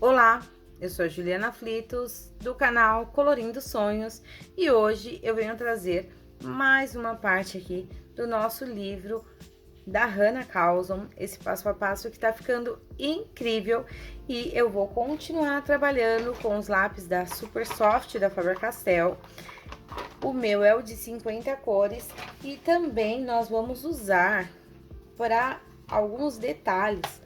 Olá, eu sou a Juliana Flitos, do canal Colorindo Sonhos, e hoje eu venho trazer mais uma parte aqui do nosso livro da Hannah Carlson, esse passo a passo que tá ficando incrível, e eu vou continuar trabalhando com os lápis da Super Soft da Faber-Castell. O meu é o de 50 cores e também nós vamos usar para alguns detalhes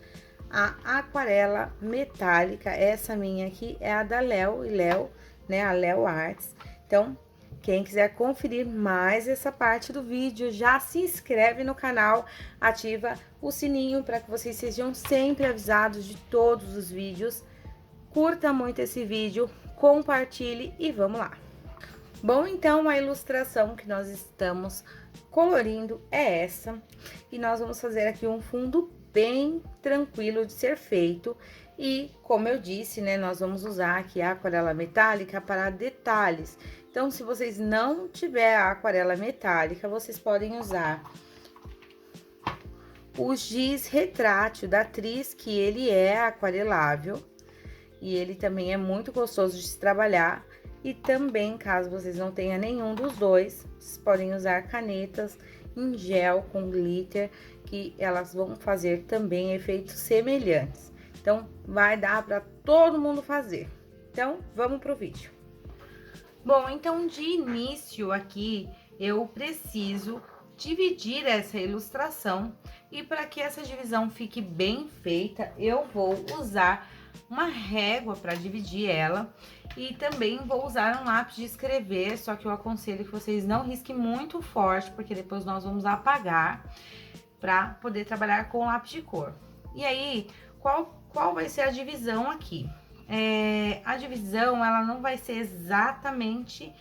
a aquarela metálica. Essa minha aqui é a da Léo e Léo, né, a Léo Arts. Então, quem quiser conferir mais essa parte do vídeo, já se inscreve no canal, ativa o sininho para que vocês sejam sempre avisados de todos os vídeos. Curta muito esse vídeo, compartilhe e vamos lá. Bom, então a ilustração que nós estamos colorindo é essa, e nós vamos fazer aqui um fundo bem tranquilo de ser feito. E como eu disse, né, nós vamos usar aqui a aquarela metálica para detalhes. Então, se vocês não tiver a aquarela metálica, vocês podem usar o giz retrátil da Tris, que ele é aquarelável e ele também é muito gostoso de se trabalhar. E também, caso vocês não tenham nenhum dos dois, vocês podem usar canetas em gel com glitter, que elas vão fazer também efeitos semelhantes. Então, vai dar para todo mundo fazer. Então, vamos pro vídeo. Bom, então, de início aqui, eu preciso dividir essa ilustração. E para que essa divisão fique bem feita, eu vou usar uma régua para dividir ela, e também vou usar um lápis de escrever, só que eu aconselho que vocês não risquem muito forte, porque depois nós vamos apagar para poder trabalhar com lápis de cor. E aí, qual vai ser a divisão aqui? A divisão, ela não vai ser exatamente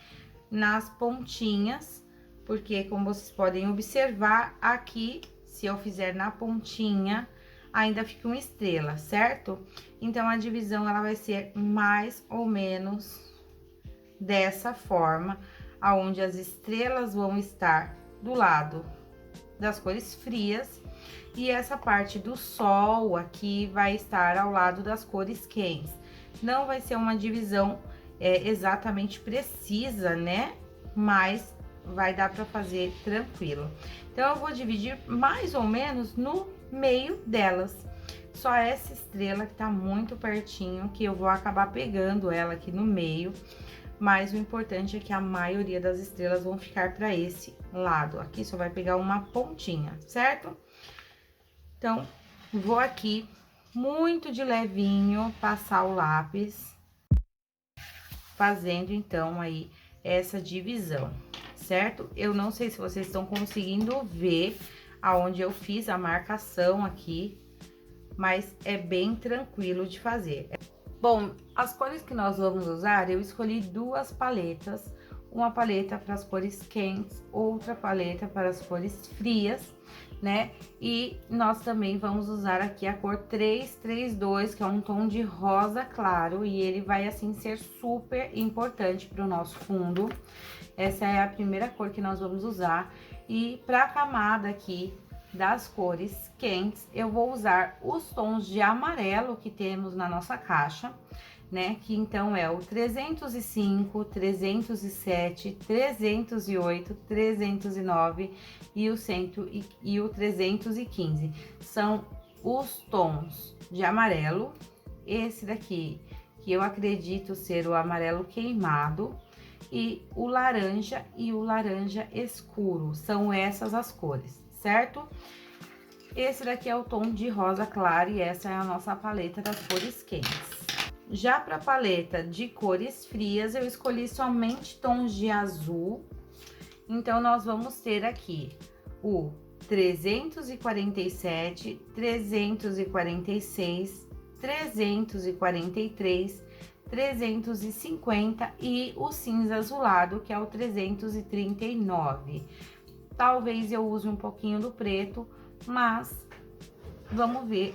nas pontinhas, porque como vocês podem observar aqui, se eu fizer na pontinha, ainda fica uma estrela, certo? Então, a divisão, ela vai ser mais ou menos dessa forma, aonde as estrelas vão estar do lado das cores frias, e essa parte do sol aqui vai estar ao lado das cores quentes. Não vai ser uma divisão exatamente precisa, né? Mas vai dar para fazer tranquilo. Então, eu vou dividir mais ou menos no meio delas. Só essa estrela que tá muito pertinho, que eu vou acabar pegando ela aqui no meio, mas o importante é que a maioria das estrelas vão ficar para esse lado. Aqui só vai pegar uma pontinha, certo? Então, vou aqui muito de levinho passar o lápis, fazendo então aí essa divisão, certo? Eu não sei se vocês estão conseguindo ver aonde eu fiz a marcação aqui, mas é bem tranquilo de fazer. Bom, as cores que nós vamos usar, eu escolhi duas paletas, uma paleta para as cores quentes, outra paleta para as cores frias, né? E nós também vamos usar aqui a cor 332, que é um tom de rosa claro, e ele vai assim ser super importante para o nosso fundo. Essa é a primeira cor que nós vamos usar. E para a camada aqui das cores quentes, eu vou usar os tons de amarelo que temos na nossa caixa, né? Que então é o 305, 307, 308, 309 e o 100 e o 315. São os tons de amarelo. Esse daqui, que eu acredito ser o amarelo queimado, e o laranja e o laranja escuro. São essas as cores, certo? Esse daqui é o tom de rosa claro e essa é a nossa paleta das cores quentes. Já para a paleta de cores frias, eu escolhi somente tons de azul. Então, nós vamos ter aqui o 347, 346, 343, 350 e o cinza azulado, que é o 339. Talvez eu use um pouquinho do preto, mas vamos ver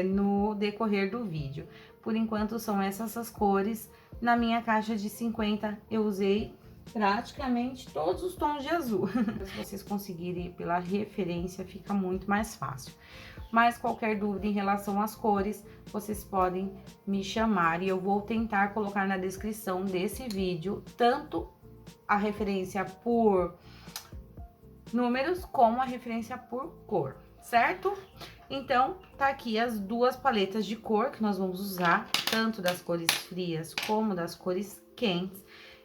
no decorrer do vídeo. Por enquanto, são essas as cores. Na minha caixa de 50, eu usei praticamente todos os tons de azul. Se vocês conseguirem pela referência, fica muito mais fácil. Mas qualquer dúvida em relação às cores, vocês podem me chamar e eu vou tentar colocar na descrição desse vídeo tanto a referência por números como a referência por cor, certo? Então, tá aqui as duas paletas de cor que nós vamos usar, tanto das cores frias como das cores quentes.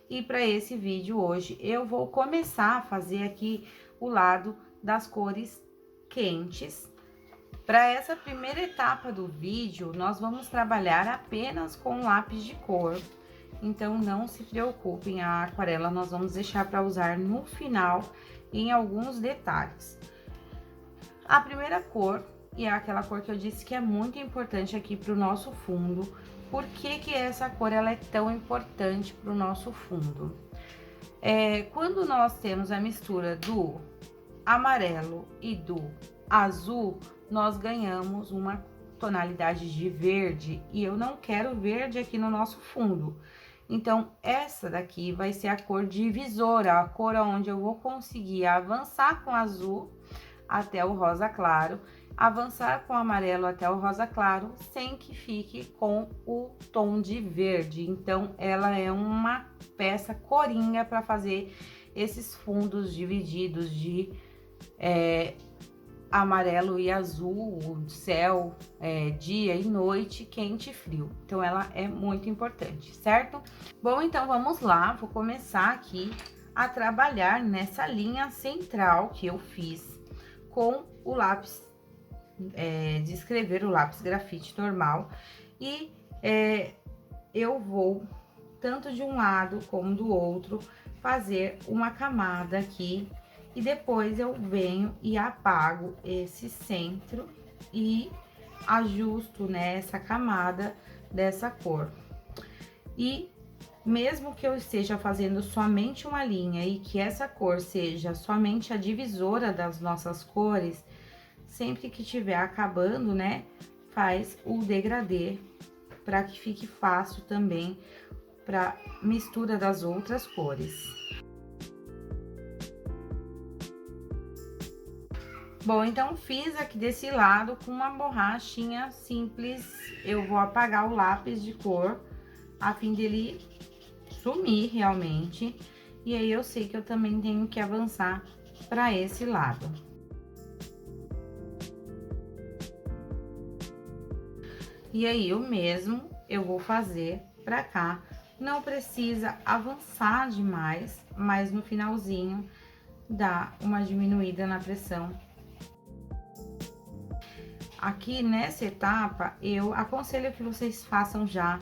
E para esse vídeo hoje, eu vou começar a fazer aqui o lado das cores quentes. Para essa primeira etapa do vídeo, nós vamos trabalhar apenas com lápis de cor. Então, não se preocupem, a aquarela nós vamos deixar para usar no final em alguns detalhes. A primeira cor, e é aquela cor que eu disse que é muito importante aqui para o nosso fundo. Por que essa cor ela é tão importante para o nosso fundo? Quando nós temos a mistura do amarelo e do azul, nós ganhamos uma tonalidade de verde, e eu não quero verde aqui no nosso fundo. Então, essa daqui vai ser a cor divisora, a cor onde eu vou conseguir avançar com o azul até o rosa claro, avançar com o amarelo até o rosa claro, sem que fique com o tom de verde. Então, ela é uma peça coringa para fazer esses fundos divididos de amarelo e azul, céu, dia e noite, quente e frio. Então, ela é muito importante, certo? Bom, então vamos lá, vou começar aqui a trabalhar nessa linha central que eu fiz com o lápis de escrever, o lápis grafite normal. E eu vou, tanto de um lado como do outro, fazer uma camada aqui. E depois eu venho e apago esse centro e ajusto nessa camada dessa cor. E mesmo que eu esteja fazendo somente uma linha e que essa cor seja somente a divisora das nossas cores, sempre que estiver acabando, né, faz o degradê para que fique fácil também para mistura das outras cores. Bom, então fiz aqui desse lado com uma borrachinha simples. Eu vou apagar o lápis de cor a fim dele sumir realmente. E aí eu sei que eu também tenho que avançar para esse lado. E aí o mesmo eu vou fazer para cá. Não precisa avançar demais, mas no finalzinho dá uma diminuída na pressão. Aqui nessa etapa, eu aconselho que vocês façam já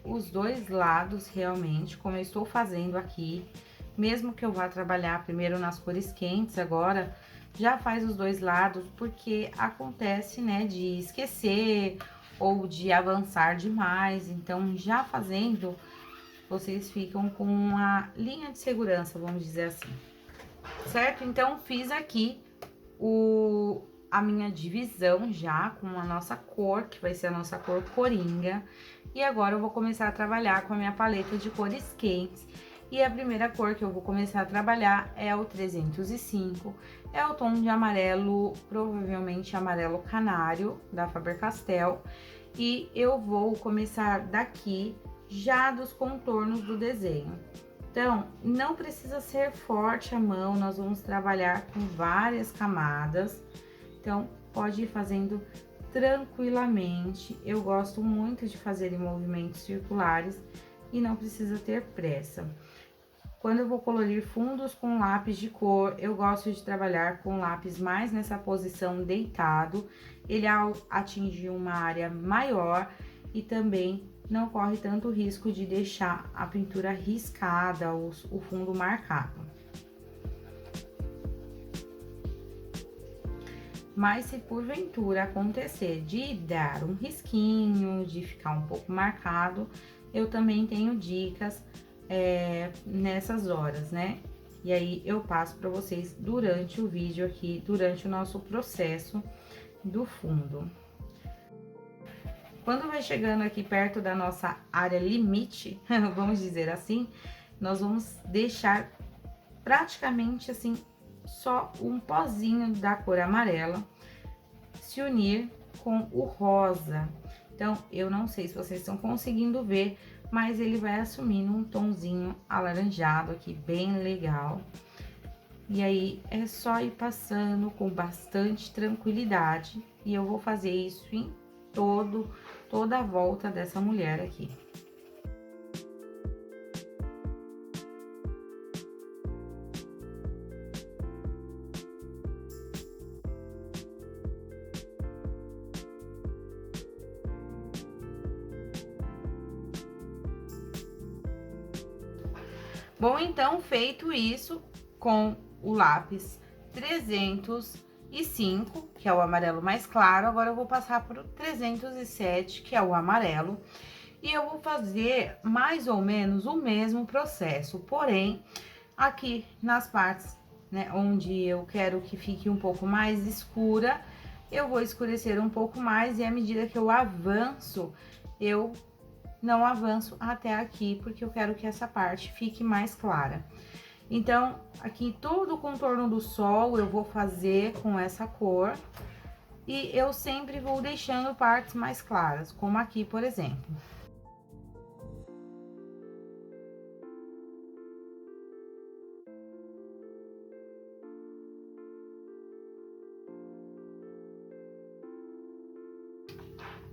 os dois lados realmente, como eu estou fazendo aqui. Mesmo que eu vá trabalhar primeiro nas cores quentes agora, já faz os dois lados, porque acontece, né, de esquecer ou de avançar demais. Então, já fazendo, vocês ficam com uma linha de segurança, vamos dizer assim. Certo? Então, fiz aqui a minha divisão já com a nossa cor, que vai ser a nossa cor coringa. E agora eu vou começar a trabalhar com a minha paleta de cores quentes. E a primeira cor que eu vou começar a trabalhar é o 305. É o tom de amarelo, provavelmente amarelo canário, da Faber-Castell. E eu vou começar daqui, já dos contornos do desenho. Então, não precisa ser forte a mão, nós vamos trabalhar com várias camadas. Então, pode ir fazendo tranquilamente. Eu gosto muito de fazer em movimentos circulares e não precisa ter pressa. Quando eu vou colorir fundos com lápis de cor, eu gosto de trabalhar com lápis mais nessa posição deitado. Ele ao atingir uma área maior e também não corre tanto risco de deixar a pintura riscada, o fundo marcado. Mas se porventura acontecer de dar um risquinho, de ficar um pouco marcado, eu também tenho dicas nessas horas, né? E aí eu passo para vocês durante o vídeo aqui, durante o nosso processo do fundo. Quando vai chegando aqui perto da nossa área limite, vamos dizer assim, nós vamos deixar praticamente assim, só um pozinho da cor amarela se unir com o rosa. Então, eu não sei se vocês estão conseguindo ver, mas ele vai assumindo um tonzinho alaranjado aqui, bem legal. E aí, é só ir passando com bastante tranquilidade. E eu vou fazer isso em toda a volta dessa mulher aqui. Bom, então, feito isso, com o lápis 305, que é o amarelo mais claro, agora eu vou passar para o 307, que é o amarelo, e eu vou fazer mais ou menos o mesmo processo, porém, aqui nas partes, né, onde eu quero que fique um pouco mais escura, eu vou escurecer um pouco mais, e à medida que eu avanço, eu não avanço até aqui, porque eu quero que essa parte fique mais clara. Então, aqui todo o contorno do sol eu vou fazer com essa cor, e eu sempre vou deixando partes mais claras, como aqui, por exemplo.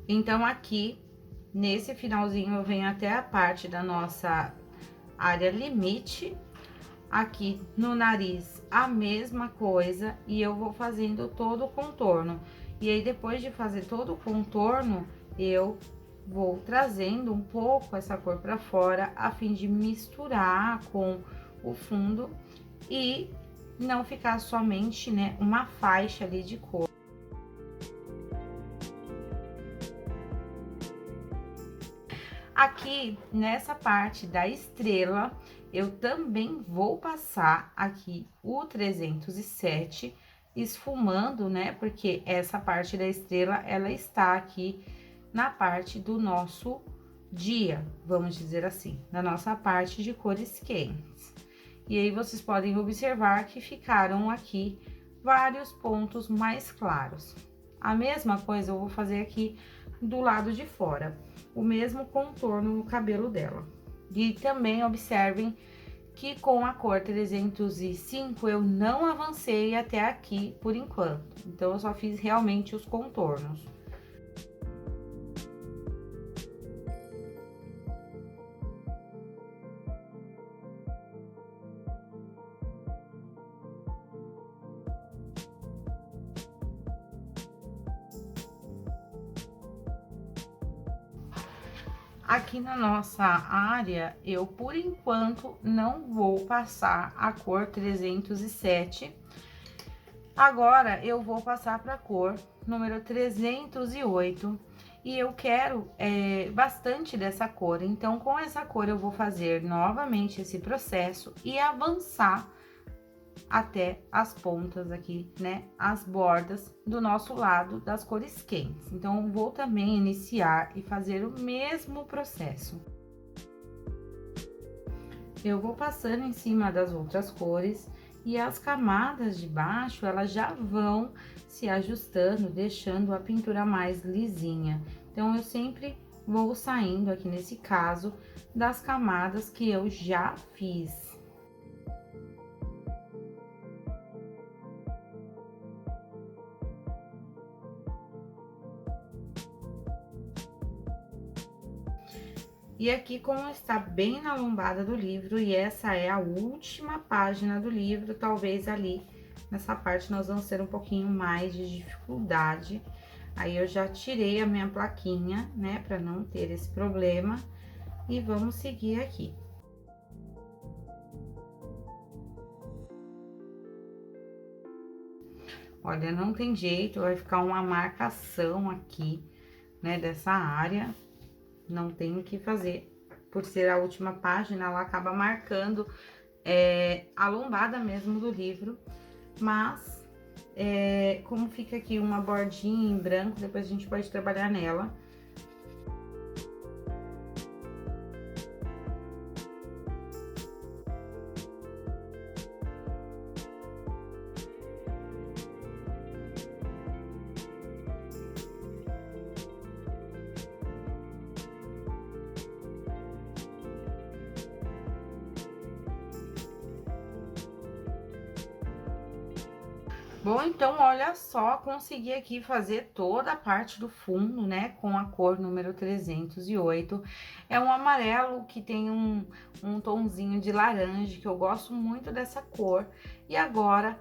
Então, aqui, nesse finalzinho, eu venho até a parte da nossa área limite. Aqui no nariz, a mesma coisa, e eu vou fazendo todo o contorno. E aí, depois de fazer todo o contorno, eu vou trazendo um pouco essa cor pra fora, a fim de misturar com o fundo e não ficar somente, né, uma faixa ali de cor. Aqui, nessa parte da estrela, eu também vou passar aqui o 307, esfumando, né? Porque essa parte da estrela, ela está aqui na parte do nosso dia, vamos dizer assim, na nossa parte de cores quentes. E aí, vocês podem observar que ficaram aqui vários pontos mais claros. A mesma coisa eu vou fazer aqui do lado de fora, o mesmo contorno no cabelo dela. E também observem que com a cor 305 eu não avancei até aqui por enquanto, então eu só fiz realmente os contornos. Aqui na nossa área, eu, por enquanto, não vou passar a cor 307. Agora, eu vou passar para a cor número 308. E eu quero bastante dessa cor. Então, com essa cor, eu vou fazer novamente esse processo e avançar até as pontas aqui, né, as bordas do nosso lado das cores quentes. Então, vou também iniciar e fazer o mesmo processo. Eu vou passando em cima das outras cores e as camadas de baixo, elas já vão se ajustando, deixando a pintura mais lisinha. Então, eu sempre vou saindo aqui, nesse caso, das camadas que eu já fiz. E aqui, como está bem na lombada do livro, e essa é a última página do livro, talvez ali nessa parte nós vamos ter um pouquinho mais de dificuldade. Aí, eu já tirei a minha plaquinha, né, para não ter esse problema, e vamos seguir aqui. Olha, não tem jeito, vai ficar uma marcação aqui, né, dessa área. Não tem o que fazer, por ser a última página, ela acaba marcando a lombada mesmo do livro, mas como fica aqui uma bordinha em branco, depois a gente pode trabalhar nela. Bom, então, olha só, consegui aqui fazer toda a parte do fundo, né, com a cor número 308. É um amarelo que tem um tonzinho de laranja, que eu gosto muito dessa cor. E agora,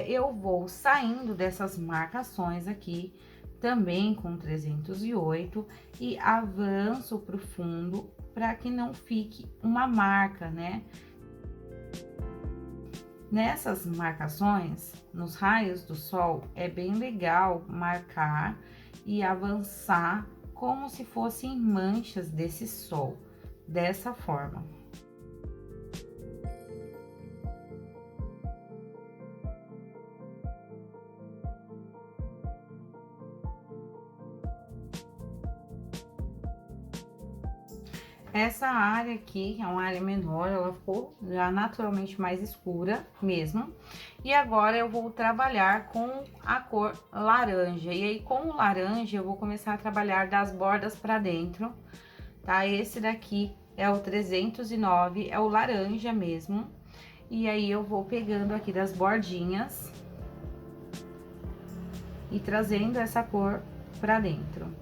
eu vou saindo dessas marcações aqui, também com 308, e avanço pro fundo, para que não fique uma marca, né? Nessas marcações, nos raios do sol, é bem legal marcar e avançar como se fossem manchas desse sol, dessa forma. Essa área aqui, que é uma área menor, ela ficou já naturalmente mais escura mesmo. E agora eu vou trabalhar com a cor laranja. E aí, com o laranja, eu vou começar a trabalhar das bordas para dentro, tá? Esse daqui é o 309, é o laranja mesmo. E aí, eu vou pegando aqui das bordinhas e trazendo essa cor para dentro.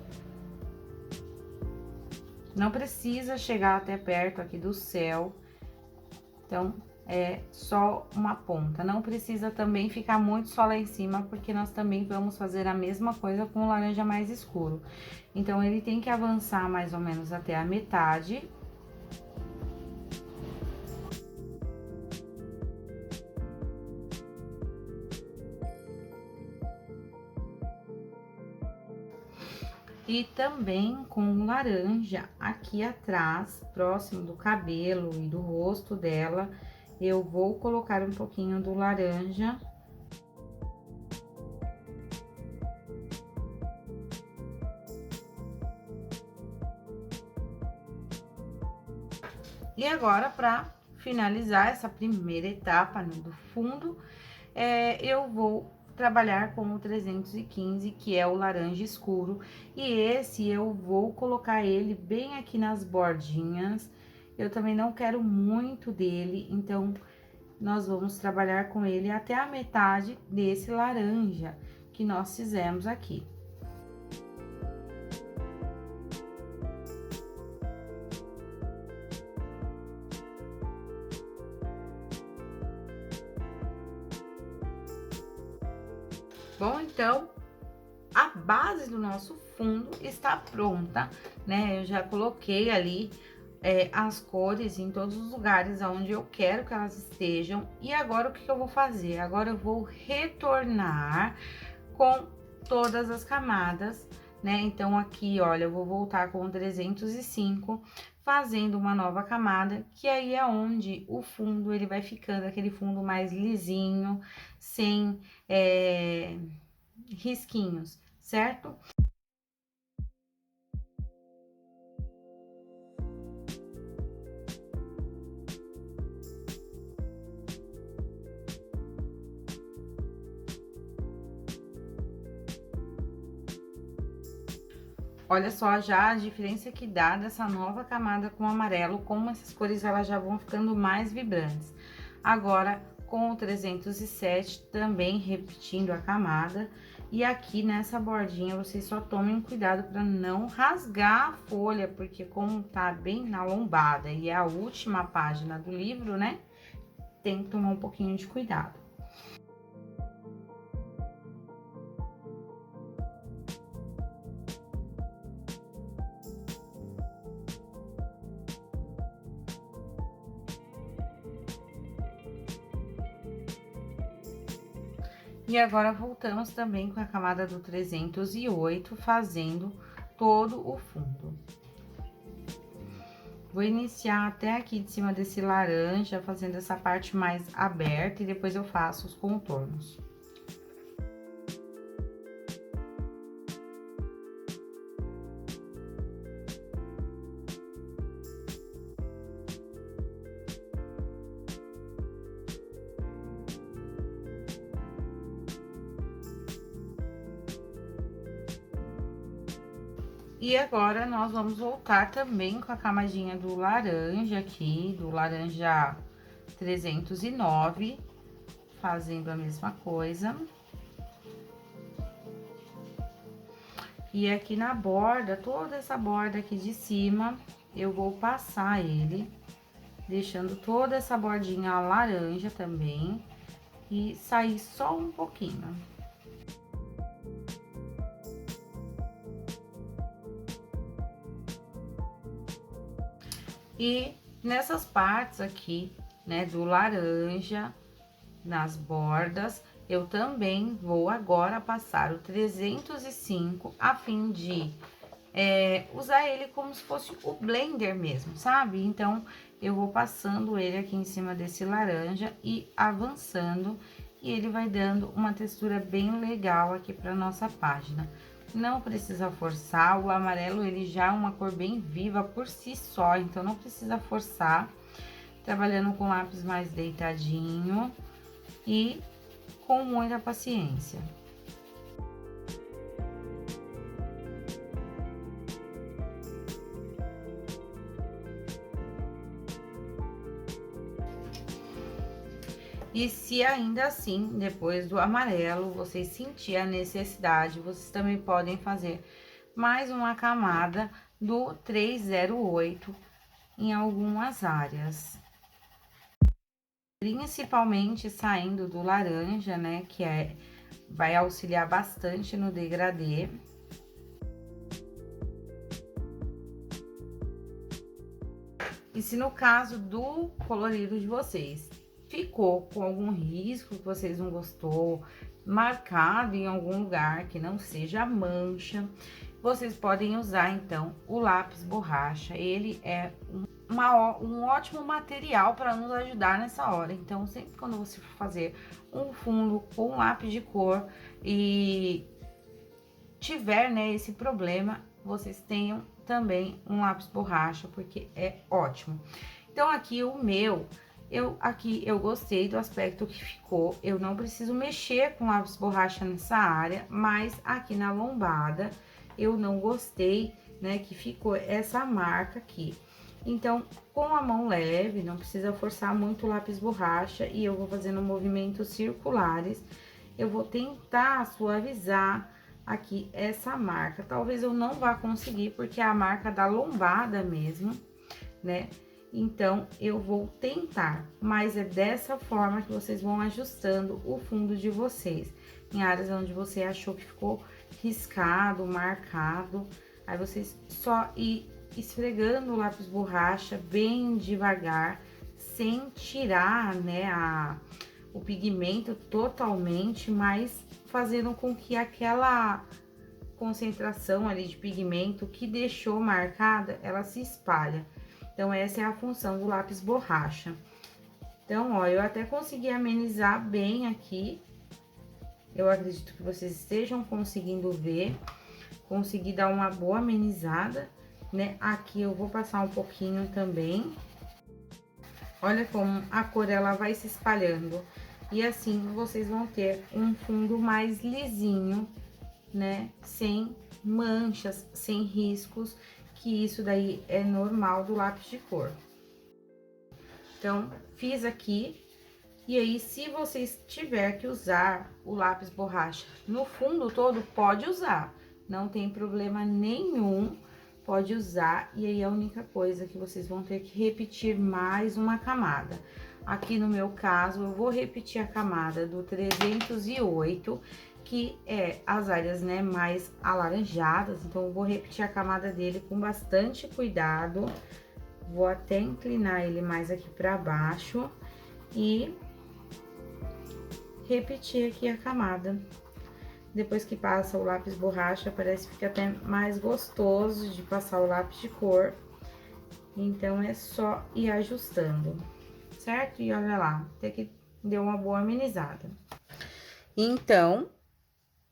Não precisa chegar até perto aqui do céu, então é só uma ponta. Não precisa também ficar muito só lá em cima, porque nós também vamos fazer a mesma coisa com o laranja mais escuro. Então, ele tem que avançar mais ou menos até a metade. E também com laranja aqui atrás, próximo do cabelo e do rosto dela, eu vou colocar um pouquinho do laranja. E agora, para finalizar essa primeira etapa, né, do fundo, eu vou trabalhar com o 315, que é o laranja escuro, e esse eu vou colocar ele bem aqui nas bordinhas. Eu também não quero muito dele, então nós vamos trabalhar com ele até a metade desse laranja que nós fizemos aqui. Bom, então, a base do nosso fundo está pronta, né? Eu já coloquei ali as cores em todos os lugares onde eu quero que elas estejam. E agora, o que eu vou fazer? Agora, eu vou retornar com todas as camadas, né? Então, aqui, olha, eu vou voltar com 305, fazendo uma nova camada, que aí é onde o fundo, ele vai ficando aquele fundo mais lisinho, sem risquinhos, certo? Olha só já a diferença que dá dessa nova camada com amarelo, como essas cores elas já vão ficando mais vibrantes. Agora, com o 307, também repetindo a camada. E aqui nessa bordinha, vocês só tomem cuidado para não rasgar a folha, porque como tá bem na lombada e é a última página do livro, né? Tem que tomar um pouquinho de cuidado. E agora, voltamos também com a camada do 308, fazendo todo o fundo. Vou iniciar até aqui de cima desse laranja, fazendo essa parte mais aberta, e depois eu faço os contornos. E agora, nós vamos voltar também com a camadinha do laranja aqui, do laranja 309, fazendo a mesma coisa. E aqui na borda, toda essa borda aqui de cima, eu vou passar ele, deixando toda essa bordinha laranja também, e sair só um pouquinho. E nessas partes aqui, né, do laranja, nas bordas, eu também vou agora passar o 305 a fim de usar ele como se fosse o blender mesmo, sabe? Então, eu vou passando ele aqui em cima desse laranja e avançando, e ele vai dando uma textura bem legal aqui para nossa página. Não precisa forçar, o amarelo ele já é uma cor bem viva por si só, então não precisa forçar. Trabalhando com lápis mais deitadinho e com muita paciência. E se ainda assim, depois do amarelo, vocês sentirem a necessidade, vocês também podem fazer mais uma camada do 308 em algumas áreas. Principalmente saindo do laranja, né, que vai auxiliar bastante no degradê. E se no caso do colorido de vocês ficou com algum risco que vocês não gostou, marcado em algum lugar que não seja mancha, vocês podem usar então o lápis borracha. Ele é um ótimo material para nos ajudar nessa hora. Então, sempre quando você for fazer um fundo com lápis de cor e tiver, né, esse problema, vocês tenham também um lápis borracha, porque é ótimo. Então, aqui o meu, eu gostei do aspecto que ficou. Eu não preciso mexer com lápis borracha nessa área, mas aqui na lombada eu não gostei, né, que ficou essa marca aqui. Então, com a mão leve, não precisa forçar muito o lápis borracha, e eu vou fazendo movimentos circulares. Eu vou tentar suavizar aqui essa marca. Talvez eu não vá conseguir, porque é a marca da lombada mesmo, né? Então, eu vou tentar, mas é dessa forma que vocês vão ajustando o fundo de vocês. Em áreas onde você achou que ficou riscado, marcado, aí vocês só ir esfregando o lápis borracha bem devagar, sem tirar, né, o pigmento totalmente, mas fazendo com que aquela concentração ali de pigmento que deixou marcada, ela se espalha. Então, essa é a função do lápis borracha. Então, ó, eu até consegui amenizar bem aqui. Eu acredito que vocês estejam conseguindo ver. Consegui dar uma boa amenizada, né? Aqui eu vou passar um pouquinho também. Olha como a cor ela vai se espalhando. E assim vocês vão ter um fundo mais lisinho, né? Sem manchas, sem riscos, que isso daí é normal do lápis de cor. Então, fiz aqui. E aí, se vocês tiver que usar o lápis borracha no fundo todo, pode usar. Não tem problema nenhum, pode usar. E aí, a única coisa que vocês vão ter que repetir mais uma camada. Aqui no meu caso, eu vou repetir a camada do 308, que é as áreas, né, mais alaranjadas. Então, eu vou repetir a camada dele com bastante cuidado. Vou até inclinar ele mais aqui pra baixo e repetir aqui a camada. Depois que passa o lápis borracha, parece que fica até mais gostoso de passar o lápis de cor. Então, é só ir ajustando, certo? E olha lá, até que deu uma boa amenizada. Então,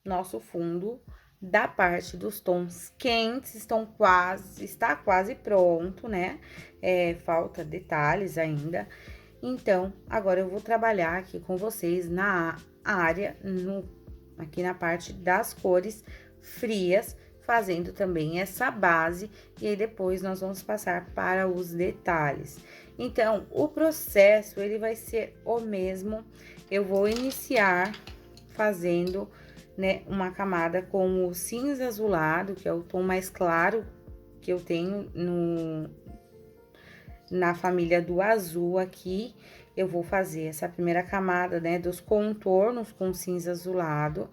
nosso fundo da parte dos tons quentes está quase pronto, né? Falta detalhes ainda. Então, agora eu vou trabalhar aqui com vocês na área, aqui na parte das cores frias, fazendo também essa base, e aí depois nós vamos passar para os detalhes. Então, o processo, ele vai ser o mesmo. Eu vou iniciar fazendo né, uma camada com o cinza azulado, que é o tom mais claro que eu tenho na família do azul aqui. Eu vou fazer essa primeira camada, né, dos contornos com cinza azulado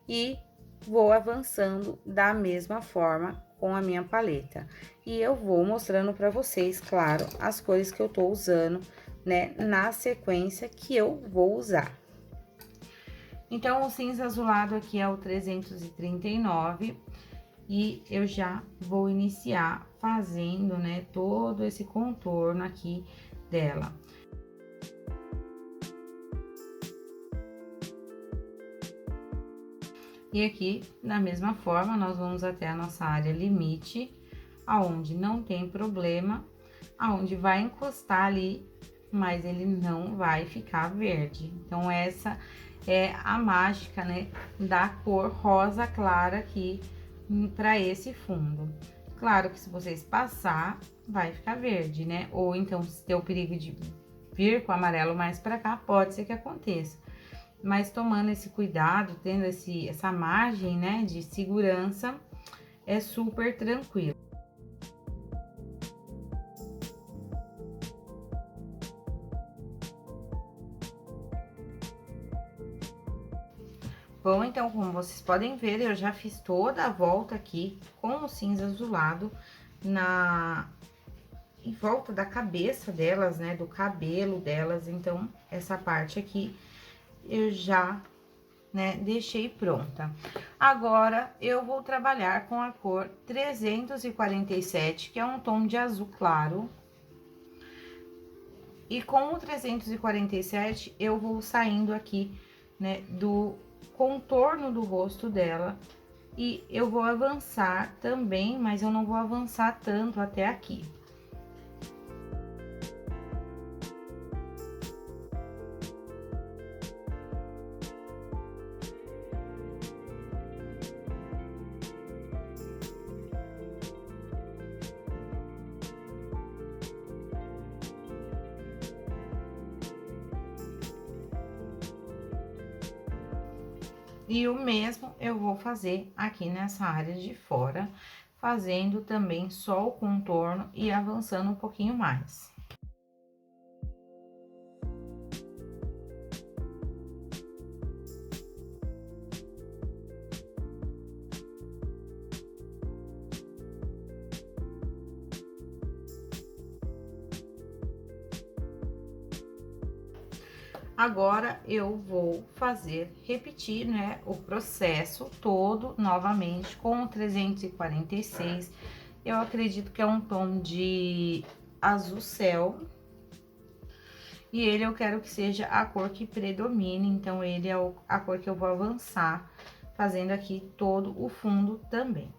e vou avançando da mesma forma com a minha paleta. E eu vou mostrando para vocês, claro, as cores que eu tô usando, né, na sequência que eu vou usar. Então, o cinza azulado aqui é o 339 e eu já vou iniciar fazendo, né, todo esse contorno aqui dela. E aqui, da mesma forma, nós vamos até a nossa área limite, aonde não tem problema, aonde vai encostar ali, mas ele não vai ficar verde. Então, essa é a mágica, né, da cor rosa clara aqui para esse fundo. Claro que se vocês passar, vai ficar verde, né? Ou então, se tem o perigo de vir com o amarelo mais para cá, pode ser que aconteça. Mas tomando esse cuidado, tendo essa margem, né, de segurança, é super tranquilo. Bom, então, como vocês podem ver, eu já fiz toda a volta aqui com o cinza azulado em volta da cabeça delas, né, do cabelo delas. Então, essa parte aqui eu já, né, deixei pronta. Agora, eu vou trabalhar com a cor 347, que é um tom de azul claro. E com o 347, eu vou saindo aqui, né, do contorno do rosto dela. E eu vou avançar também, mas eu não vou avançar tanto até aqui. E o mesmo eu vou fazer aqui nessa área de fora, fazendo também só o contorno e avançando um pouquinho mais. Agora, eu vou repetir, né, o processo todo novamente com o 346. Eu acredito que é um tom de azul céu. E ele eu quero que seja a cor que predomine, então ele é a cor que eu vou avançar, fazendo aqui todo o fundo também.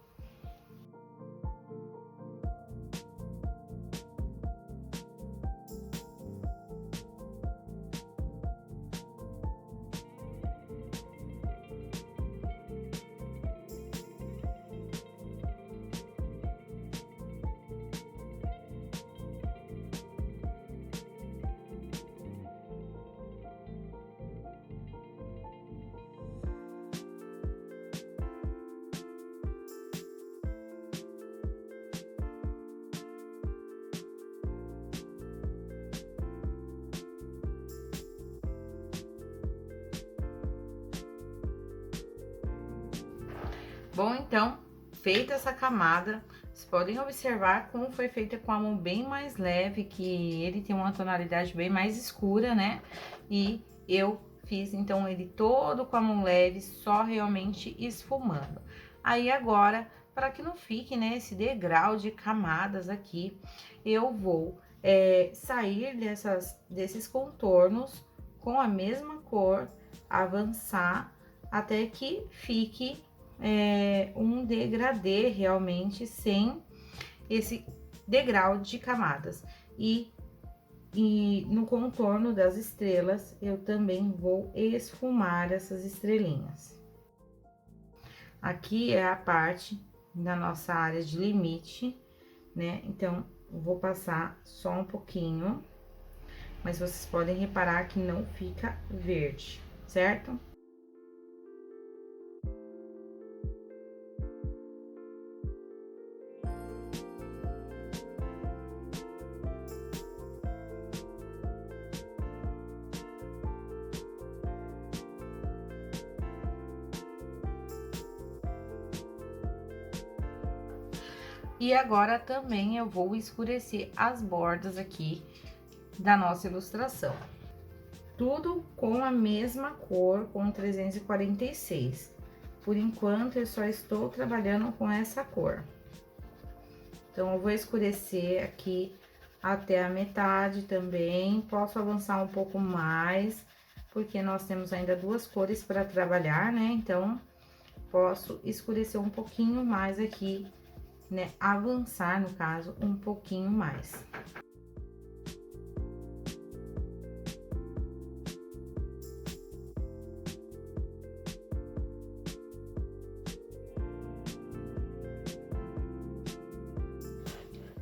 Bom, então, feita essa camada, vocês podem observar como foi feita com a mão bem mais leve, que ele tem uma tonalidade bem mais escura, né? E eu fiz, então, ele todo com a mão leve, só realmente esfumando. Aí, agora, para que não fique, né, esse degrau de camadas aqui, eu vou sair desses contornos com a mesma cor, avançar até que fique um degradê realmente sem esse degrau de camadas. E no contorno das estrelas, eu também vou esfumar essas estrelinhas. Aqui é a parte da nossa área de limite, né? Então, eu vou passar só um pouquinho, mas vocês podem reparar que não fica verde, certo? E agora também eu vou escurecer as bordas aqui da nossa ilustração. Tudo com a mesma cor, com 346. Por enquanto, eu só estou trabalhando com essa cor. Então, eu vou escurecer aqui até a metade também. Posso avançar um pouco mais, porque nós temos ainda duas cores para trabalhar, né? Então, posso escurecer um pouquinho mais aqui, né? Avançar, no caso, um pouquinho mais.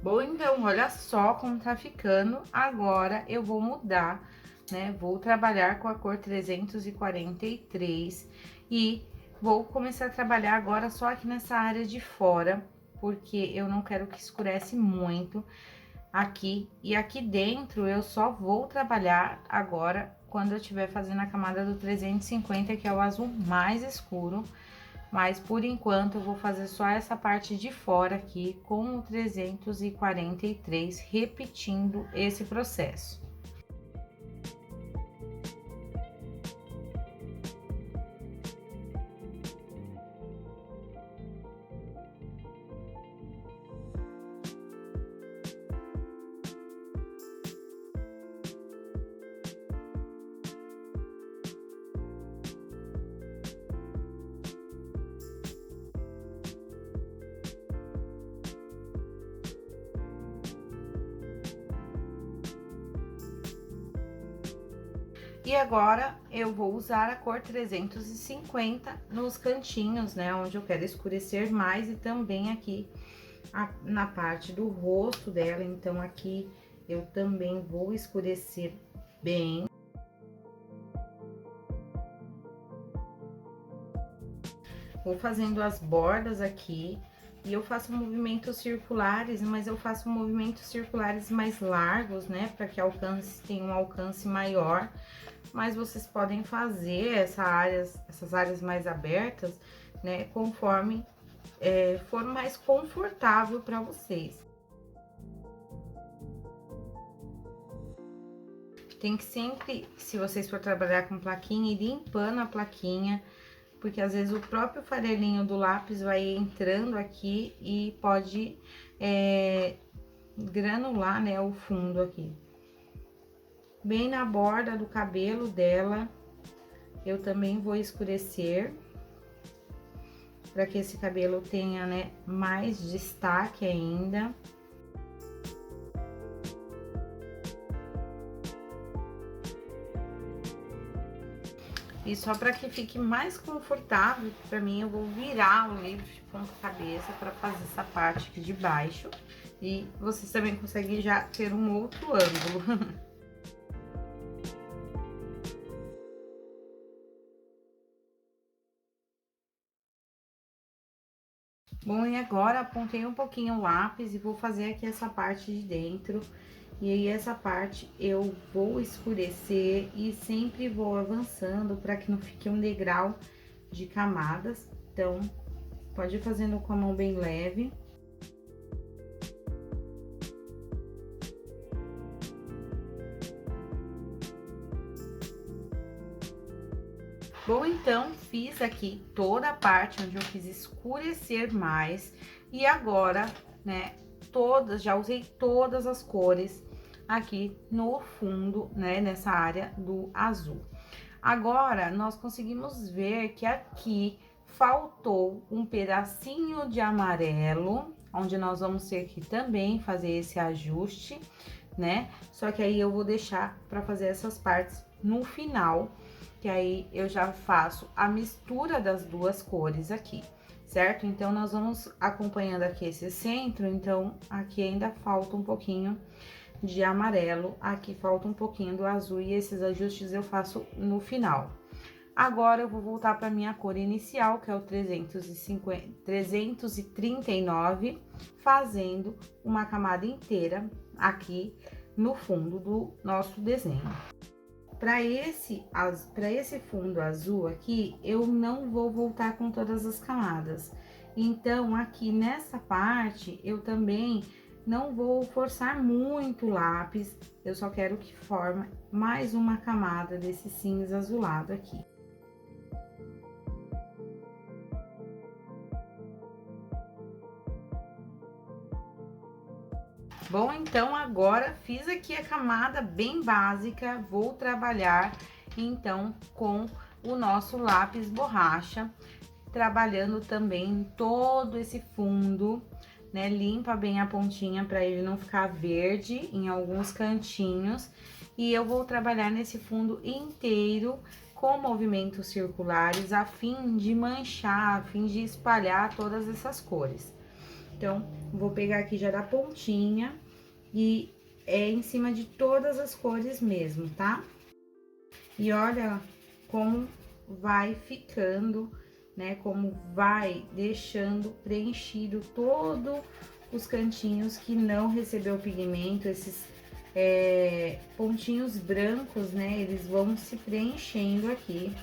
Bom, então, olha só como tá ficando. Agora, eu vou mudar, né? Vou trabalhar com a cor 343 e vou começar a trabalhar agora só aqui nessa área de fora, porque eu não quero que escurece muito aqui. E aqui dentro, eu só vou trabalhar agora quando eu estiver fazendo a camada do 350, que é o azul mais escuro. Mas, por enquanto, eu vou fazer só essa parte de fora aqui com o 343, repetindo esse processo. E agora, eu vou usar a cor 350 nos cantinhos, né? Onde eu quero escurecer mais e também aqui na parte do rosto dela. Então, aqui eu também vou escurecer bem. Vou fazendo as bordas aqui. E eu faço movimentos circulares, mas eu faço movimentos circulares mais largos, né? Para que tenha um alcance maior. Mas vocês podem fazer essas áreas mais abertas, né? Conforme for mais confortável para vocês. Tem que sempre, se vocês for trabalhar com plaquinha, ir limpando a plaquinha, porque às vezes o próprio farelinho do lápis vai entrando aqui e pode granular, né, o fundo aqui. Bem na borda do cabelo dela, eu também vou escurecer, para que esse cabelo tenha, né, mais destaque ainda. E só para que fique mais confortável para mim, eu vou virar o livro de ponta cabeça para fazer essa parte aqui de baixo. E vocês também conseguem já ter um outro ângulo. Bom, e agora apontei um pouquinho o lápis e vou fazer aqui essa parte de dentro. E aí, essa parte eu vou escurecer e sempre vou avançando para que não fique um degrau de camadas. Então, pode ir fazendo com a mão bem leve. Bom, então, fiz aqui toda a parte onde eu quis escurecer mais. E agora, né, já usei todas as cores aqui no fundo, né, nessa área do azul. Agora, nós conseguimos ver que aqui faltou um pedacinho de amarelo, onde nós vamos ter que também fazer esse ajuste, né? Só que aí eu vou deixar para fazer essas partes no final, que aí eu já faço a mistura das duas cores aqui, certo? Então, nós vamos acompanhando aqui esse centro, então, aqui ainda falta um pouquinho de amarelo, aqui falta um pouquinho do azul e esses ajustes eu faço no final. Agora, eu vou voltar para minha cor inicial, que é o 339, fazendo uma camada inteira aqui no fundo do nosso desenho. Para esse fundo azul aqui, eu não vou voltar com todas as camadas. Então, aqui nessa parte, eu também não vou forçar muito o lápis, eu só quero que forme mais uma camada desse cinza azulado aqui. Bom, então agora fiz aqui a camada bem básica, vou trabalhar então com o nosso lápis borracha, trabalhando também todo esse fundo, né? Limpa bem a pontinha para ele não ficar verde em alguns cantinhos. E eu vou trabalhar nesse fundo inteiro com movimentos circulares, a fim de manchar, a fim de espalhar todas essas cores. Então, vou pegar aqui já da pontinha e em cima de todas as cores mesmo, tá? E olha como vai ficando, né? Como vai deixando preenchido todos os cantinhos que não recebeu pigmento, esses pontinhos brancos, né? Eles vão se preenchendo aqui.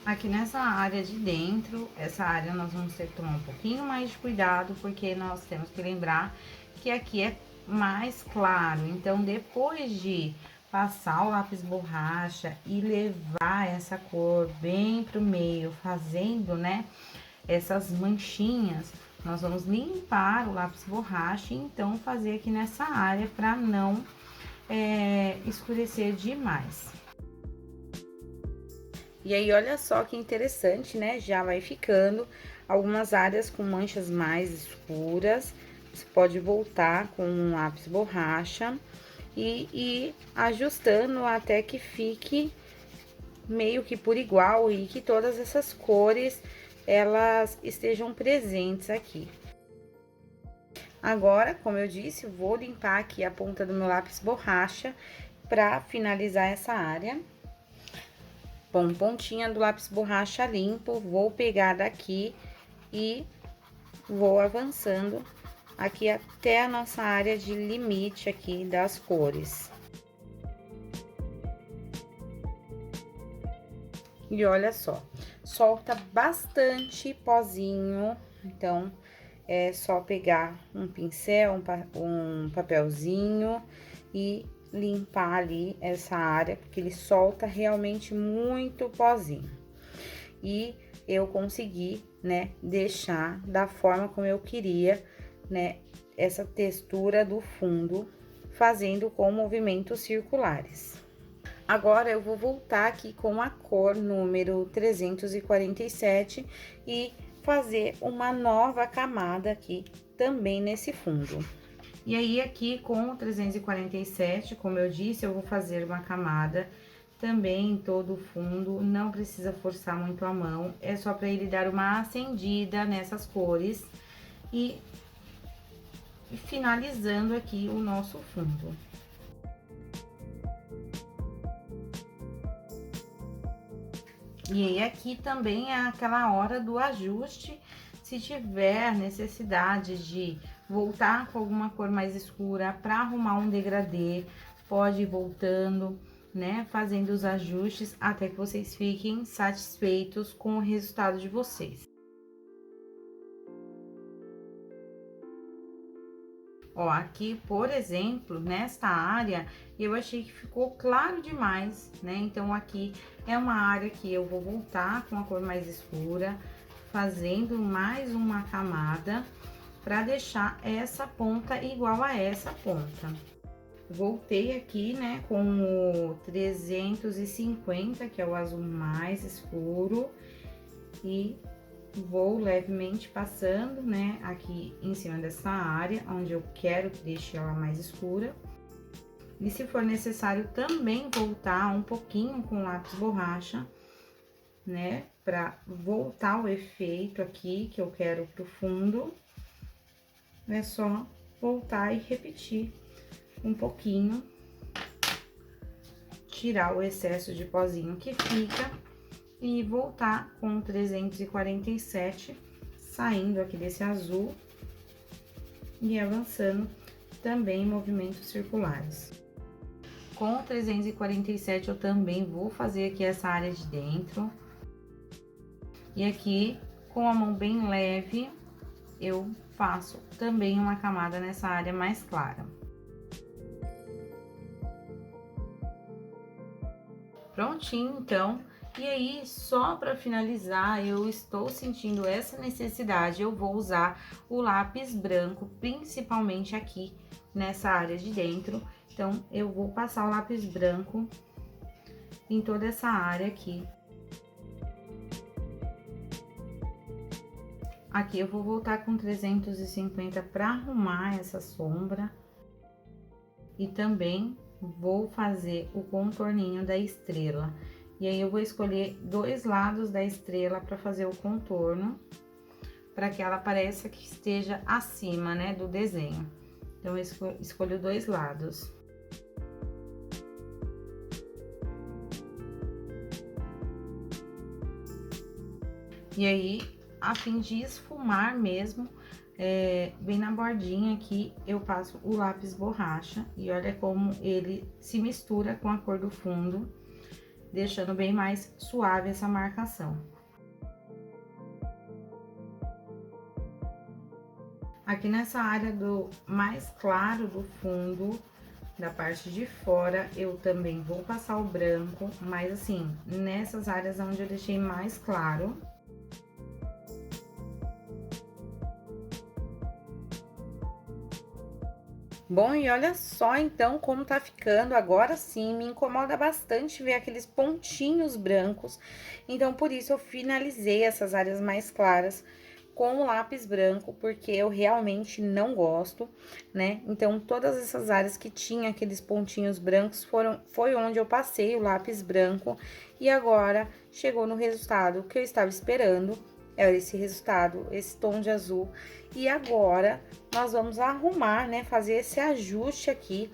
Aqui nessa área de dentro, essa área nós vamos ter que tomar um pouquinho mais de cuidado, porque nós temos que lembrar que aqui é mais claro. Então, depois de passar o lápis borracha e levar essa cor bem pro meio, fazendo, né, essas manchinhas, nós vamos limpar o lápis borracha e então fazer aqui nessa área para não escurecer demais. E aí, olha só que interessante, né? Já vai ficando algumas áreas com manchas mais escuras. Você pode voltar com um lápis borracha e ir ajustando até que fique meio que por igual e que todas essas cores, elas estejam presentes aqui. Agora, como eu disse, vou limpar aqui a ponta do meu lápis borracha para finalizar essa área. Bom, pontinha do lápis borracha limpo, vou pegar daqui e vou avançando aqui até a nossa área de limite aqui das cores. E olha só, solta bastante pozinho, então é só pegar um pincel, um papelzinho e limpar ali essa área, porque ele solta realmente muito pozinho. E eu consegui, né, deixar da forma como eu queria, né, essa textura do fundo, fazendo com movimentos circulares. Agora, eu vou voltar aqui com a cor número 347 e fazer uma nova camada aqui também nesse fundo. E aí, aqui com o 347, como eu disse, eu vou fazer uma camada também em todo o fundo, não precisa forçar muito a mão, é só para ele dar uma acendida nessas cores e finalizando aqui o nosso fundo. E aí, aqui também é aquela hora do ajuste, se tiver necessidade de voltar com alguma cor mais escura para arrumar um degradê, pode ir voltando, né, fazendo os ajustes até que vocês fiquem satisfeitos com o resultado de vocês. Ó, aqui, por exemplo, nesta área, eu achei que ficou claro demais, né? Então, aqui é uma área que eu vou voltar com a cor mais escura, fazendo mais uma camada, para deixar essa ponta igual a essa ponta. Voltei aqui, né, com o 350, que é o azul mais escuro, e vou levemente passando, né, aqui em cima dessa área, onde eu quero que deixe ela mais escura. E se for necessário, também voltar um pouquinho com lápis borracha, né, pra voltar o efeito aqui que eu quero pro fundo. É só voltar e repetir um pouquinho, tirar o excesso de pozinho que fica e voltar com 347, saindo aqui desse azul e avançando também em movimentos circulares. Com o 347 eu também vou fazer aqui essa área de dentro. E aqui, com a mão bem leve, eu faço também uma camada nessa área mais clara. Prontinho, então. E aí, só para finalizar, eu estou sentindo essa necessidade, eu vou usar o lápis branco, principalmente aqui nessa área de dentro. Então, eu vou passar o lápis branco em toda essa área aqui. Aqui eu vou voltar com 350 para arrumar essa sombra. E também vou fazer o contorninho da estrela. E aí, eu vou escolher dois lados da estrela para fazer o contorno, para que ela pareça que esteja acima, né, do desenho. Então, eu escolho dois lados. E aí, a fim de esfumar mesmo, bem na bordinha aqui, eu passo o lápis borracha. E olha como ele se mistura com a cor do fundo, deixando bem mais suave essa marcação. Aqui nessa área do mais claro do fundo, da parte de fora, eu também vou passar o branco, mas assim, nessas áreas onde eu deixei mais claro. Bom, e olha só então como tá ficando, agora sim, me incomoda bastante ver aqueles pontinhos brancos, então por isso eu finalizei essas áreas mais claras com o lápis branco, porque eu realmente não gosto, né? Então, todas essas áreas que tinha aqueles pontinhos brancos foi onde eu passei o lápis branco, e agora chegou no resultado que eu estava esperando. É esse resultado, esse tom de azul. E agora, nós vamos arrumar, né, fazer esse ajuste aqui,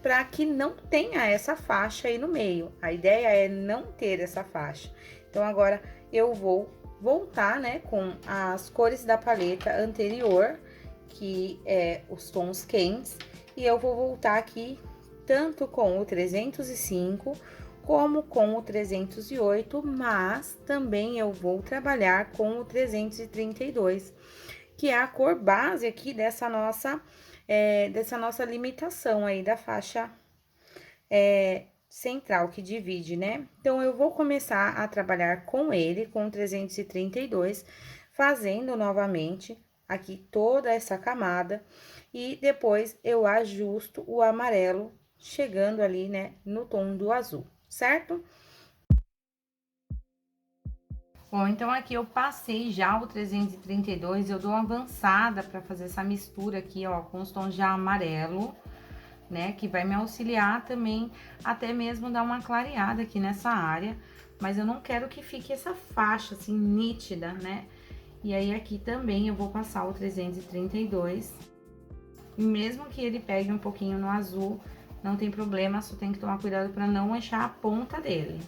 para que não tenha essa faixa aí no meio. A ideia é não ter essa faixa. Então, agora, eu vou voltar, né, com as cores da paleta anterior, que é os tons quentes. E eu vou voltar aqui, tanto com o 305... como com o 308, mas também eu vou trabalhar com o 332, que é a cor base aqui dessa nossa limitação aí da faixa central que divide, né? Então, eu vou começar a trabalhar com ele, com o 332, fazendo novamente aqui toda essa camada, e depois eu ajusto o amarelo, chegando ali, né, no tom do azul. Certo? Bom, então aqui eu passei já o 332, eu dou uma avançada para fazer essa mistura aqui, ó, com os tons de amarelo, né, que vai me auxiliar também, até mesmo dar uma clareada aqui nessa área, mas eu não quero que fique essa faixa, assim, nítida, né? E aí, aqui também eu vou passar o 332, e mesmo que ele pegue um pouquinho no azul, não tem problema, só tem que tomar cuidado para não manchar a ponta dele.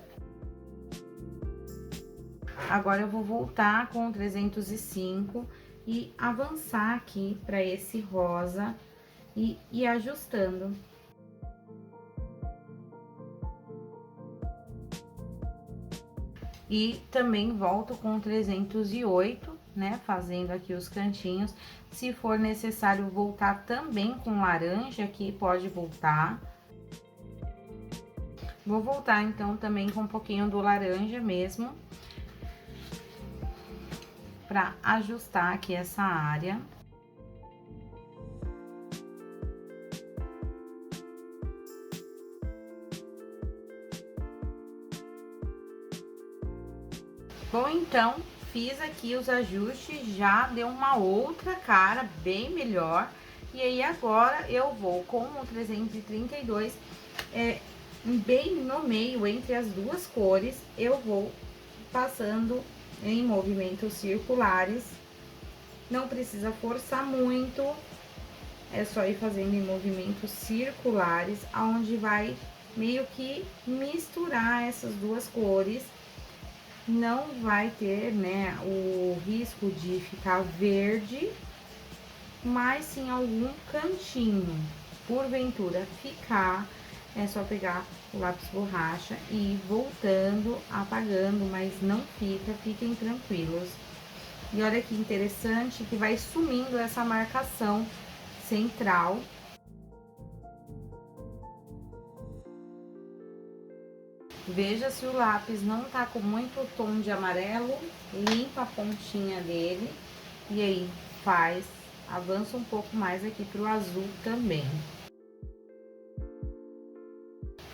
Agora, eu vou voltar com o 305 e avançar aqui para esse rosa e ir ajustando. E também volto com o 308, né, fazendo aqui os cantinhos. Se for necessário voltar também com laranja aqui, pode voltar. Vou voltar, então, também com um pouquinho do laranja mesmo, para ajustar aqui essa área. Bom, então, fiz aqui os ajustes, já deu uma outra cara bem melhor. E aí, agora, eu vou com o 332, bem no meio, entre as duas cores, eu vou passando em movimentos circulares. Não precisa forçar muito, é só ir fazendo em movimentos circulares, aonde vai meio que misturar essas duas cores. Não vai ter, né, o risco de ficar verde, mas sim algum cantinho. porventura ficar, é só pegar o lápis borracha e ir voltando, apagando, mas não fica, fiquem tranquilos. E olha que interessante que vai sumindo essa marcação central. Veja se o lápis não tá com muito tom de amarelo, limpa a pontinha dele e aí avança um pouco mais aqui pro azul também.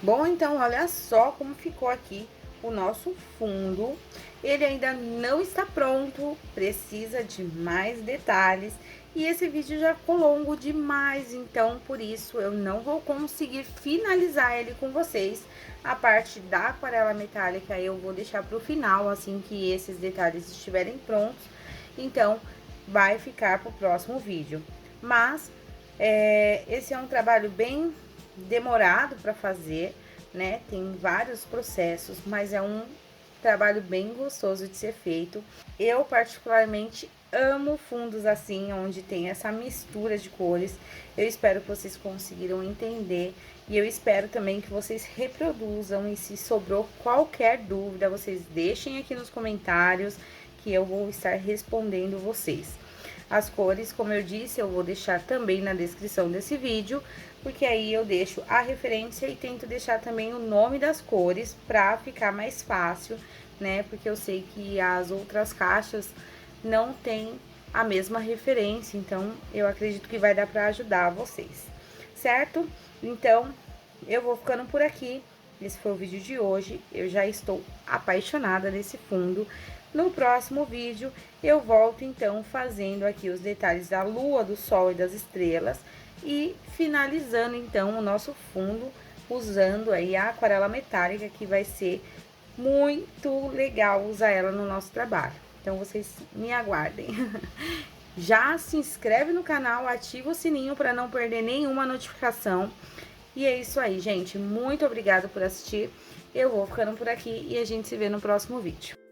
Bom, então, olha só como ficou aqui o nosso fundo. Ele ainda não está pronto, precisa de mais detalhes. E esse vídeo já ficou longo demais, então, por isso, eu não vou conseguir finalizar ele com vocês. A parte da aquarela metálica eu vou deixar pro final, assim que esses detalhes estiverem prontos. Então, vai ficar pro próximo vídeo. Mas, esse é um trabalho bem demorado para fazer, né? Tem vários processos, mas é um trabalho bem gostoso de ser feito. Eu particularmente amo fundos assim, onde tem essa mistura de cores. Eu espero que vocês conseguiram entender e eu espero também que vocês reproduzam, e se sobrou qualquer dúvida, vocês deixem aqui nos comentários que eu vou estar respondendo vocês. As cores, como eu disse, eu vou deixar também na descrição desse vídeo, porque aí eu deixo a referência e tento deixar também o nome das cores pra ficar mais fácil, né? Porque eu sei que as outras caixas não tem a mesma referência, então eu acredito que vai dar pra ajudar vocês, certo? Então, eu vou ficando por aqui. Esse foi o vídeo de hoje. Eu já estou apaixonada nesse fundo. No próximo vídeo, eu volto, então, fazendo aqui os detalhes da lua, do sol e das estrelas. E finalizando, então, o nosso fundo, usando aí a aquarela metálica, que vai ser muito legal usar ela no nosso trabalho. Então, vocês me aguardem. Já se inscreve no canal, ativa o sininho para não perder nenhuma notificação. E é isso aí, gente. Muito obrigada por assistir. Eu vou ficando por aqui e a gente se vê no próximo vídeo.